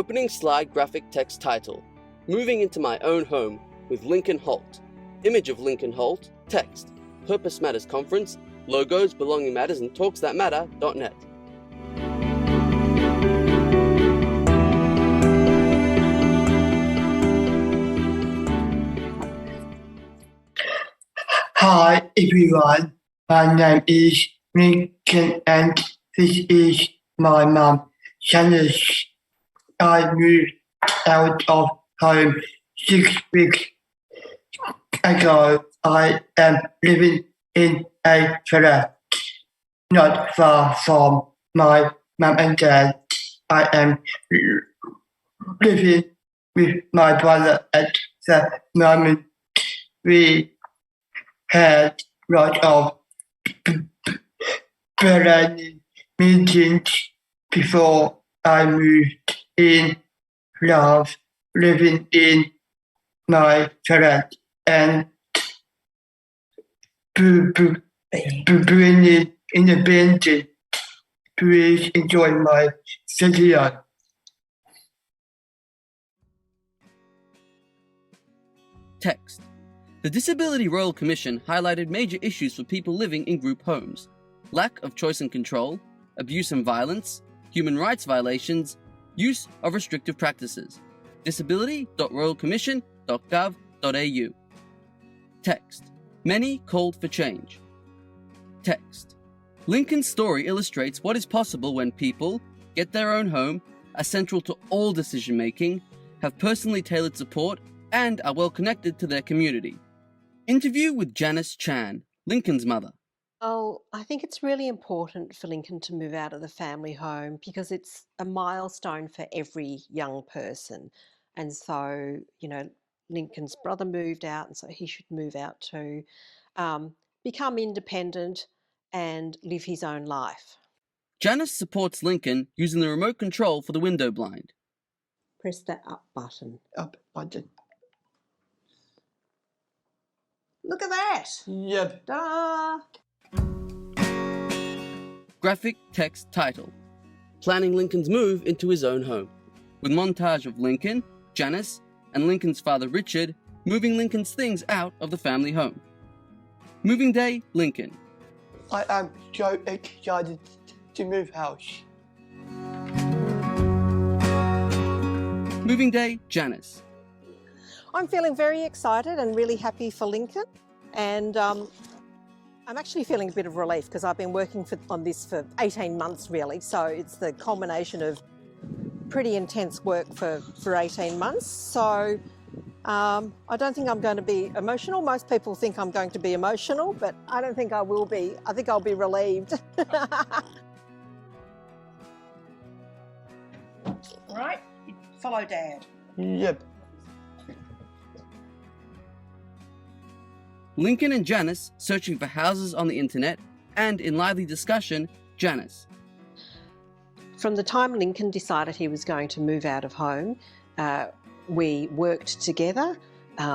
Opening slide graphic text title, Moving into My Own Home with Lincoln Holt. Image of Lincoln Holt, text, Purpose Matters Conference, logos, belonging matters and talksthatmatter.net. Hi everyone, my name is Lincoln and this is my mum, Janice. I moved out of home 6 weeks ago. I am living in a flat not far from my mum and dad. I am living with my brother at the moment. We had lots of planning meetings before I moved in. Love living in my flat and bringing independent. Please enjoy my video. Text. The Disability Royal Commission highlighted major issues for people living in group homes: lack of choice and control, abuse and violence, human rights violations, use of restrictive practices. disability.royalcommission.gov.au. Text. Many called for change. Text. Lincoln's story illustrates what is possible when people get their own home, are central to all decision-making, have personally tailored support, and are well connected to their community. Interview with Janice Chan, Lincoln's mother. Oh, I think it's really important for Lincoln to move out of the family home because it's a milestone for every young person. And so, Lincoln's brother moved out, and so he should move out too, become independent and live his own life. Janice supports Lincoln using the remote control for the window blind. Press that up button. Up button. Look at that! Yep. Da! Graphic text title, Planning Lincoln's Move into His Own Home, with montage of Lincoln, Janice, and Lincoln's father Richard moving Lincoln's things out of the family home. Moving day, Lincoln. I am so excited to move house. Moving day, Janice. I'm feeling very excited and really happy for Lincoln, and I'm actually feeling a bit of relief because I've been working on this for 18 months really, so it's the culmination of pretty intense work for 18 months. So I don't think I'm going to be emotional. Most people think I'm going to be emotional, but I don't think I will be. I think I'll be relieved. Right, follow Dad. Yep. Lincoln and Janice searching for houses on the internet, and in lively discussion, Janice. From the time Lincoln decided he was going to move out of home, we worked together,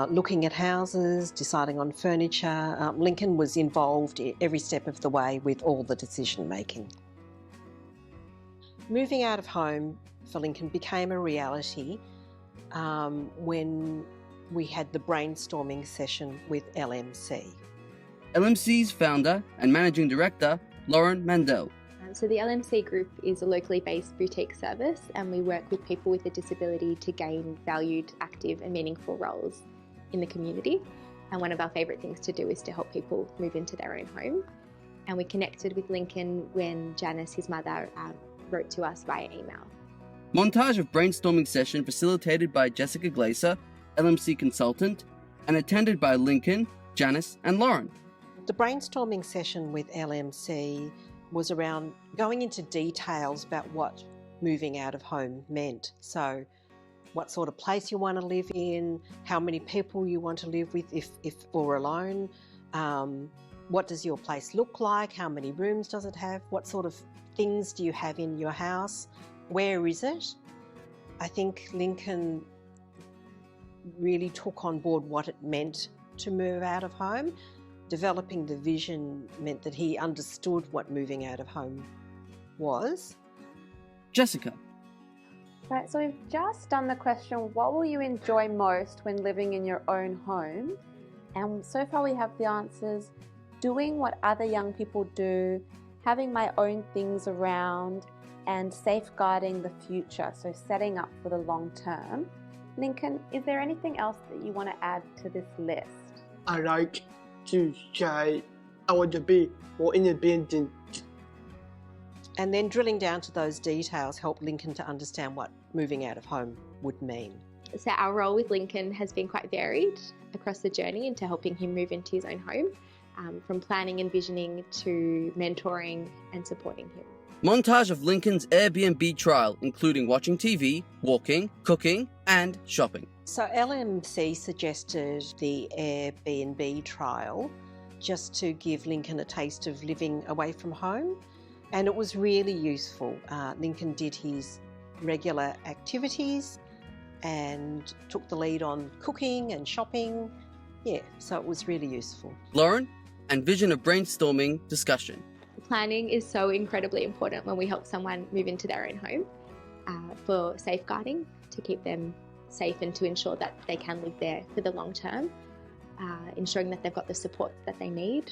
looking at houses, deciding on furniture. Lincoln was involved every step of the way with all the decision making. Moving out of home for Lincoln became a reality when we had the brainstorming session with LMC. LMC's founder and managing director, Lauren Mandel. So the LMC group is a locally based boutique service, and we work with people with a disability to gain valued, active and meaningful roles in the community. And one of our favourite things to do is to help people move into their own home. And we connected with Lincoln when Janice, his mother, wrote to us via email. Montage of brainstorming session facilitated by Jessica Glaser, LMC consultant, and attended by Lincoln, Janice and Lauren. The brainstorming session with LMC was around going into details about what moving out of home meant. So what sort of place you want to live in, how many people you want to live with if or alone, what does your place look like, how many rooms does it have, what sort of things do you have in your house, where is it? I think Lincoln really took on board what it meant to move out of home. Developing the vision meant that he understood what moving out of home was. Jessica. Right, so we've just done the question, what will you enjoy most when living in your own home? And so far we have the answers: doing what other young people do, having my own things around, and safeguarding the future, so setting up for the long term. Lincoln, is there anything else that you want to add to this list? I like to say I want to be more independent. And then drilling down to those details helped Lincoln to understand what moving out of home would mean. So our role with Lincoln has been quite varied across the journey into helping him move into his own home, from planning and visioning to mentoring and supporting him. Montage of Lincoln's Airbnb trial, including watching TV, walking, cooking, and shopping. So LMC suggested the Airbnb trial just to give Lincoln a taste of living away from home, and it was really useful. Lincoln did his regular activities and took the lead on cooking and shopping. Yeah, so it was really useful. Lauren, and vision of brainstorming discussion. Planning is so incredibly important when we help someone move into their own home, for safeguarding, to keep them safe and to ensure that they can live there for the long term, ensuring that they've got the support that they need.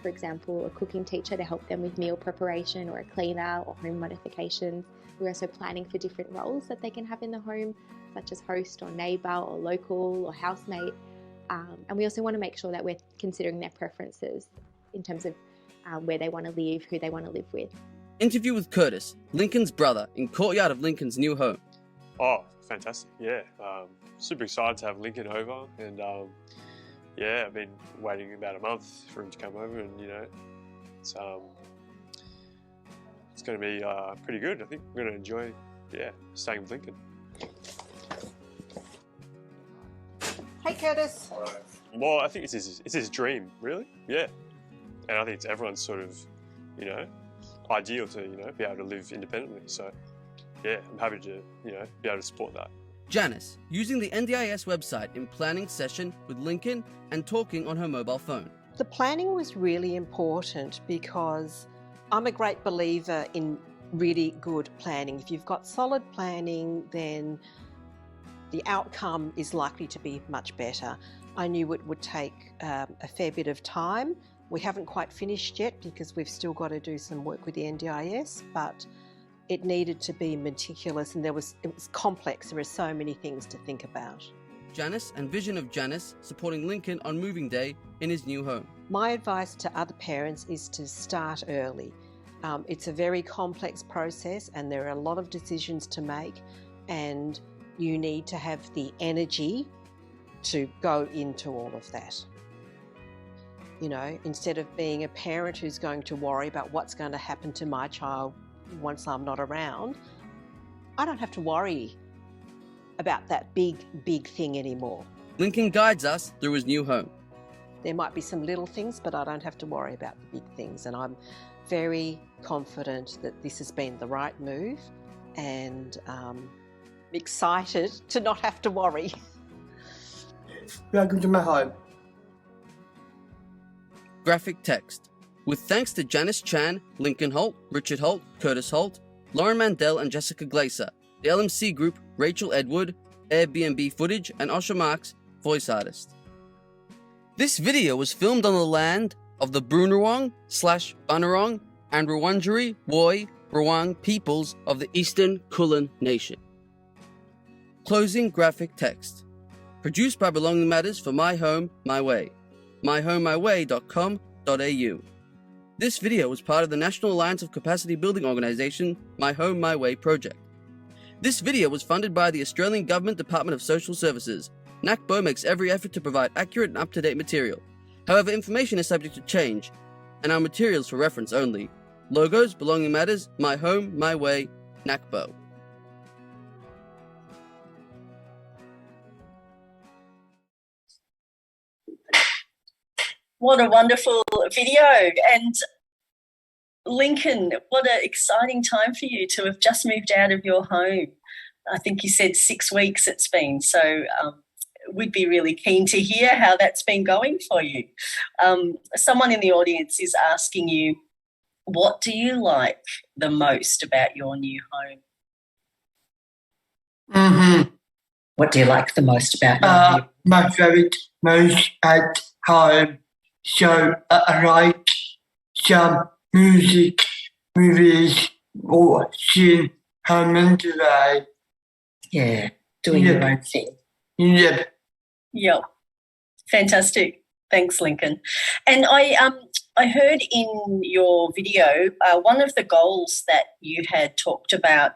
For example, a cooking teacher to help them with meal preparation, or a cleaner or home modifications. We're also planning for different roles that they can have in the home, such as host or neighbour or local or housemate. And we also want to make sure that we're considering their preferences in terms of where they want to live, who they want to live with. Interview with Curtis, Lincoln's brother, in courtyard of Lincoln's new home. Oh, fantastic. Yeah. Super excited to have Lincoln over, and yeah, I've been waiting about a month for him to come over, and it's going to be pretty good. I think we're going to enjoy, staying with Lincoln. Hey Curtis. Well, I think it's his dream, really. Yeah. And I think it's everyone's sort of, ideal to, be able to live independently. So, yeah, I'm happy to, be able to support that. Janice, using the NDIS website in planning session with Lincoln and talking on her mobile phone. The planning was really important because I'm a great believer in really good planning. If you've got solid planning, then the outcome is likely to be much better. I knew it would take a fair bit of time. We haven't quite finished yet because we've still got to do some work with the NDIS, but it needed to be meticulous, and it was complex. There are so many things to think about. Janice and vision of Janice supporting Lincoln on moving day in his new home. My advice to other parents is to start early. It's a very complex process and there are a lot of decisions to make, and you need to have the energy to go into all of that. Instead of being a parent who's going to worry about what's going to happen to my child once I'm not around, I don't have to worry about that big thing anymore. Lincoln guides us through his new home. There might be some little things, but I don't have to worry about the big things, and I'm very confident that this has been the right move, and excited to not have to worry. Welcome to my home. Graphic text. With thanks to Janice Chan, Lincoln Holt, Richard Holt, Curtis Holt, Lauren Mandel and Jessica Glaser, the LMC Group, Rachel Edward, Airbnb footage, and Osher Marks, voice artist. This video was filmed on the land of the Boonwurrung/Bunurong and Wurundjeri Woi Wurrung peoples of the Eastern Kulin Nation. Closing graphic text. Produced by Belonging Matters for My Home, My Way. myhomemyway.com.au. This video was part of the National Alliance of Capacity Building Organisation My Home, My Way project. This video was funded by the Australian Government Department of Social Services. NACBO makes every effort to provide accurate and up-to-date material. However, information is subject to change, and are materials for reference only. Logos, Belonging Matters, My Home, My Way, NACBO. What a wonderful video. And Lincoln, what an exciting time for you to have just moved out of your home. I think you said 6 weeks it's been. So we'd be really keen to hear how that's been going for you. Someone in the audience is asking you, what do you like the most about your new home? Mm-hmm. What do you like the most about your new? My favorite most at home. So I like some music, movies, or seeing home and today. Yeah, doing your own thing. Yep. Yep. Fantastic. Thanks, Lincoln. And I heard in your video one of the goals that you had talked about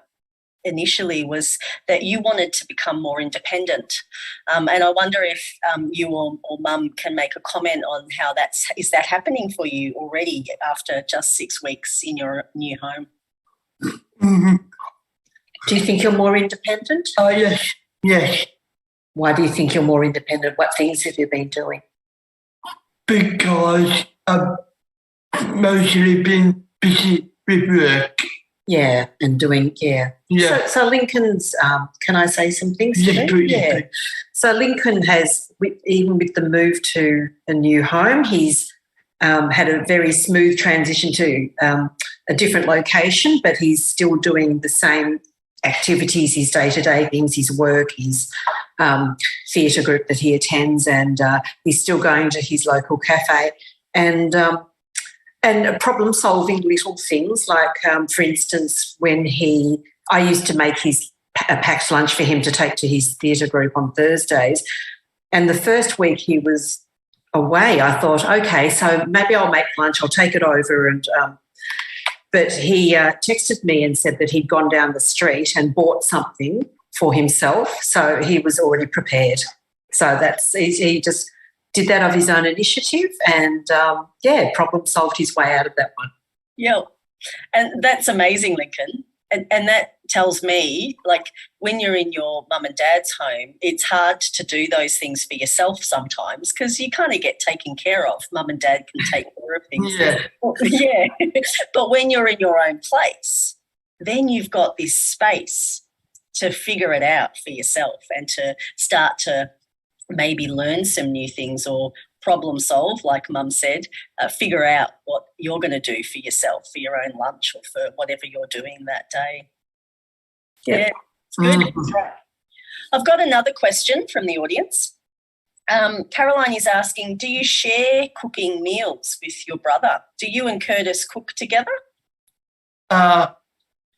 initially was that you wanted to become more independent. And I wonder if you or Mum can make a comment on how is that happening for you already after just 6 weeks in your new home? Mm-hmm. Do you think you're more independent? Oh, yes. Yes. Why do you think you're more independent? What things have you been doing? Because I've mostly been busy with work. Yeah, and doing, yeah. So Lincoln's, can I say some things to him? Yeah. So Lincoln has, even with the move to a new home, he's had a very smooth transition to a different location, but he's still doing the same activities, his day-to-day things, his work, his theatre group that he attends, and he's still going to his local cafe and problem-solving little things like, for instance, when I used to make a packed lunch for him to take to his theatre group on Thursdays, and the first week he was away, I thought, okay, so maybe I'll make lunch, I'll take it over, and but he texted me and said that he'd gone down the street and bought something for himself, so he was already prepared. So he just did that of his own initiative and, problem solved his way out of that one. Yeah, and that's amazing, Lincoln. And that tells me, like, when you're in your mum and dad's home, it's hard to do those things for yourself sometimes because you kind of get taken care of. Mum and dad can take care of things. Yeah. But when you're in your own place, then you've got this space to figure it out for yourself and to start to maybe learn some new things or problem solve, like Mum said, figure out what you're going to do for yourself, for your own lunch or for whatever you're doing that day. Yeah, it's good. I've got another question from the audience. Caroline is asking, do you share cooking meals with your brother? Do you and Curtis cook together? No.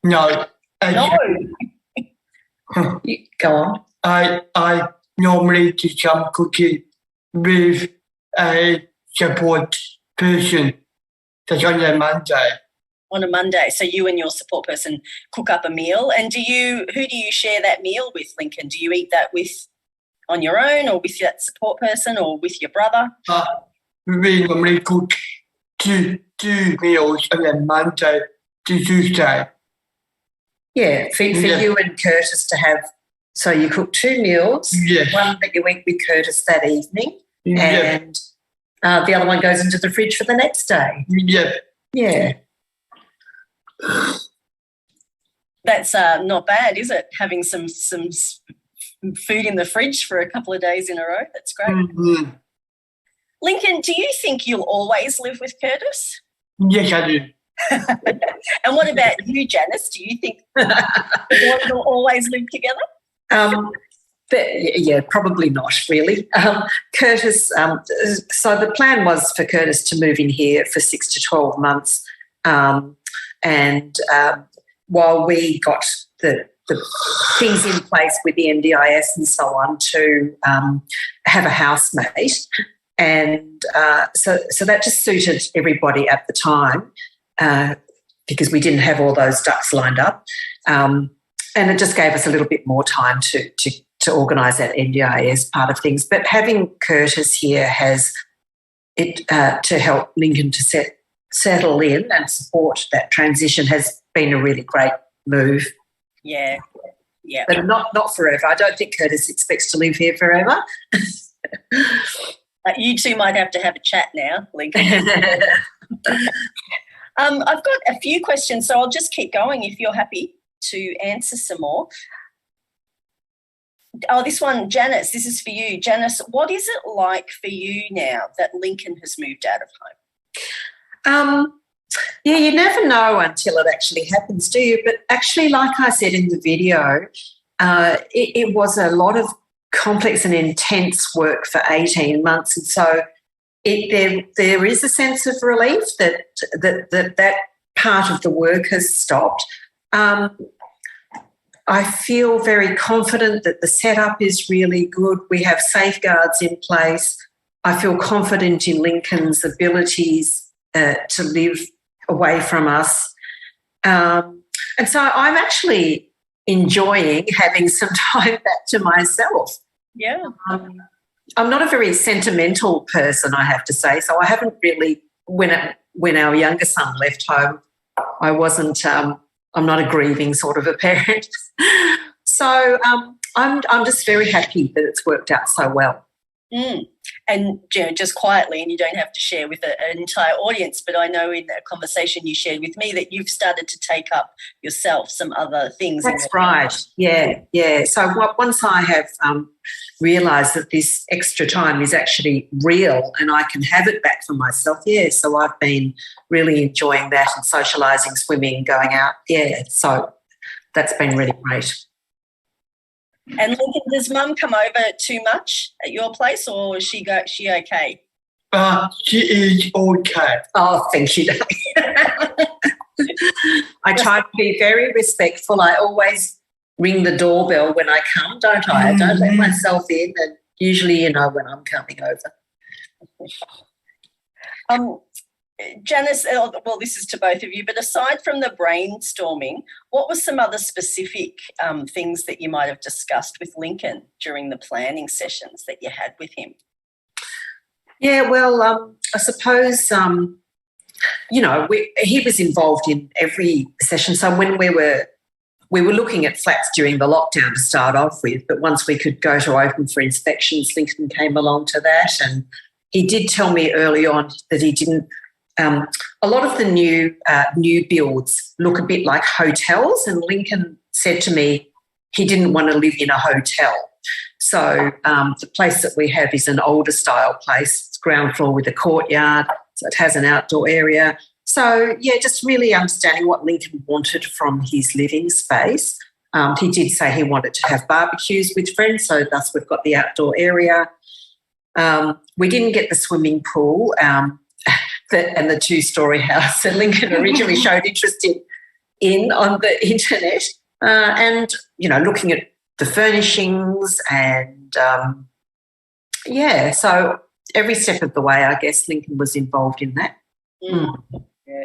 No. Go on. I normally do some cooking with a support person. That's on a Monday. On a Monday. So you and your support person cook up a meal. And who do you share that meal with, Lincoln? Do you eat that on your own or with that support person or with your brother? We normally cook two meals on a Monday to Tuesday. Yeah, for you and Curtis to have, so you cook 2 meals, one that you eat with Curtis that evening, and the other one goes into the fridge for the next day. Yeah. That's not bad, is it? Having some food in the fridge for a couple of days in a row. That's great. Mm-hmm. Lincoln, do you think you'll always live with Curtis? Yes, I do. And what about you, Janice? Do you think you'll always live together? Probably not really. Curtis, so the plan was for Curtis to move in here for 6 to 12 months. And while we got the things in place with the NDIS and so on to have a housemate. And so that just suited everybody at the time because we didn't have all those ducks lined up. And it just gave us a little bit more time to organise that NDIS part of things. But having Curtis here has it to help Lincoln to settle in and support that transition has been a really great move. Yeah. But not forever. I don't think Curtis expects to live here forever. You two might have to have a chat now, Lincoln. I've got a few questions, so I'll just keep going if you're happy to answer some more. Oh, this one, Janice, this is for you. Janice, what is it like for you now that Lincoln has moved out of home? You never know until it actually happens, do you? But actually, like I said in the video, it was a lot of complex and intense work for 18 months. And so there is a sense of relief that part of the work has stopped. I feel very confident that the setup is really good. We have safeguards in place. I feel confident in Lincoln's abilities to live away from us. And so I'm actually enjoying having some time back to myself. Yeah. I'm not a very sentimental person, I have to say, so I haven't really, when our younger son left home, I wasn't, I'm not a grieving sort of a parent. So I'm just very happy that it's worked out so well. Mm. And just quietly, and you don't have to share with an entire audience, but I know in a conversation you shared with me that you've started to take up yourself some other things. That's right. Yeah. So once I have realised that this extra time is actually real and I can have it back for myself, so I've been really enjoying that and socialising, swimming, going out. Yeah, so that's been really great. And Lincoln, does Mum come over too much at your place, or is she okay? She is okay. Oh, thank you. I try to be very respectful. I always ring the doorbell when I come, don't I? I don't let myself in, and usually you know when I'm coming over. Janice, well, this is to both of you, but aside from the brainstorming, what were some other specific things that you might have discussed with Lincoln during the planning sessions that you had with him? Yeah, well, I suppose, he was involved in every session. So when we were looking at flats during the lockdown to start off with, but once we could go to open for inspections, Lincoln came along to that, and he did tell me early on that he didn't. A lot of the new builds look a bit like hotels, and Lincoln said to me he didn't want to live in a hotel. So the place that we have is an older style place. It's ground floor with a courtyard, so it has an outdoor area. So, just really understanding what Lincoln wanted from his living space. He did say he wanted to have barbecues with friends, so thus we've got the outdoor area. We didn't get the swimming pool and the two-storey house that Lincoln originally showed interest in on the internet, and looking at the furnishings and so every step of the way, I guess Lincoln was involved in that. Yeah.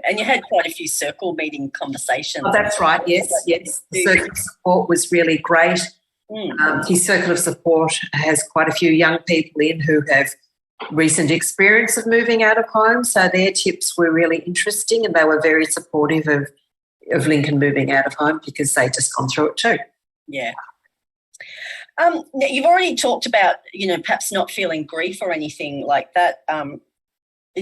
And you had quite a few circle meeting conversations. Oh, that's right. Yes. The circle of support was really great. His circle of support has quite a few young people in who have recent experience of moving out of home, so their tips were really interesting, and they were very supportive of Lincoln moving out of home because they just gone through it too. Yeah. You've already talked about, perhaps not feeling grief or anything like that,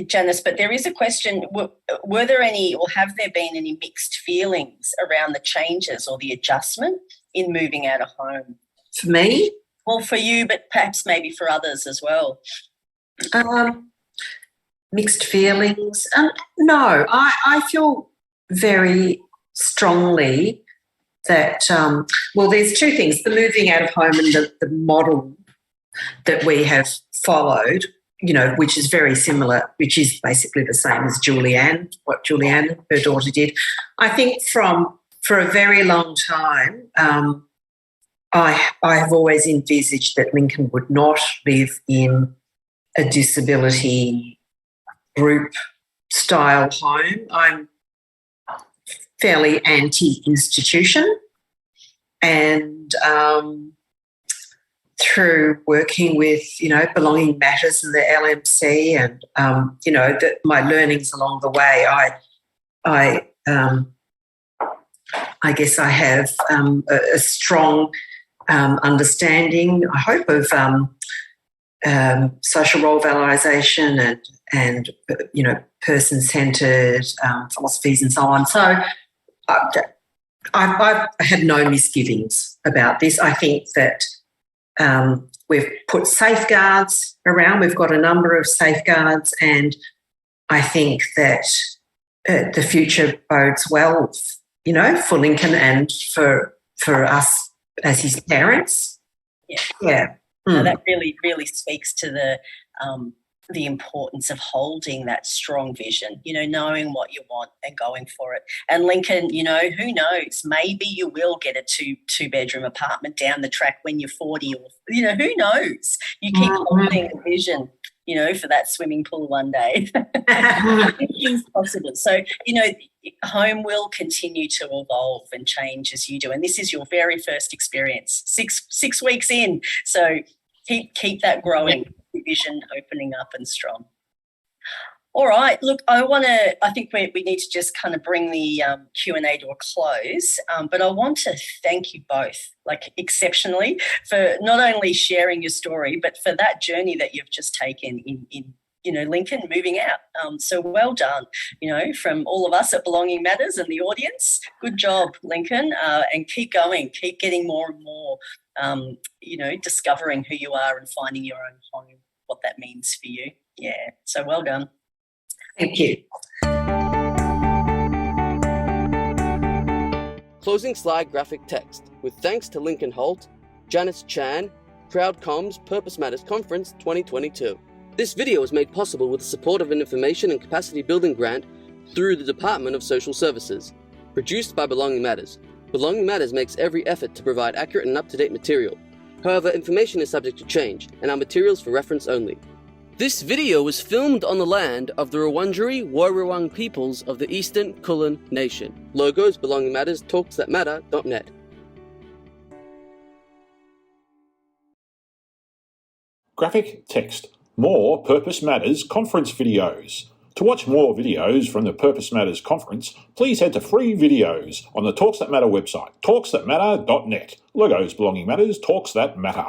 Janice, but there is a question, were there any or have there been any mixed feelings around the changes or the adjustment in moving out of home? For me? Well, for you, but perhaps maybe for others as well. Mixed feelings? No, I feel very strongly that, there's two things, the moving out of home and the model that we have followed, which is very similar, which is basically the same as what Julianne, her daughter, did. I think for a very long time, I have always envisaged that Lincoln would not live in a disability group style home. I'm fairly anti-institution, and through working with, Belonging Matters and the LMC and, my learnings along the way, I guess I have a strong understanding, I hope, of social role valorisation and person-centred philosophies and so on. So I've had no misgivings about this. I think that we've put safeguards around. We've got a number of safeguards, and I think that the future bodes well, for Lincoln and for us as his parents. Yeah. Yeah. No, that really, really speaks to the importance of holding that strong vision, knowing what you want and going for it. And Lincoln, who knows, maybe you will get a two-bedroom apartment down the track when you're 40 or, who knows? You keep holding the vision, for that swimming pool one day. Anything's possible. So, home will continue to evolve and change as you do. And this is your very first experience, six weeks in. So keep that growing, vision opening up and strong. All right, look, I think we need to just kind of bring the Q&A to a close, but I want to thank you both, exceptionally, for not only sharing your story, but for that journey that you've just taken in Lincoln, moving out. So well done, from all of us at Belonging Matters and the audience. Good job, Lincoln, and keep going, keep getting more and more, discovering who you are and finding your own home, what that means for you. Yeah, so well done. Thank you. Closing slide graphic text with thanks to Lincoln Holt, Janice Chan, Crowd Comms Purpose Matters Conference 2022. This video was made possible with the support of an information and capacity building grant through the Department of Social Services. Produced by Belonging Matters. Belonging Matters makes every effort to provide accurate and up-to-date material. However, information is subject to change, and our materials for reference only. This video was filmed on the land of the Wurundjeri Woi-wurrung peoples of the Eastern Kulin Nation. Logos, Belonging Matters, talksthatmatter.net. Graphic text. More Purpose Matters conference videos. To watch more videos from the Purpose Matters conference, please head to free videos on the Talks That Matter website, talksthatmatter.net. Logos, Belonging Matters, Talks That Matter.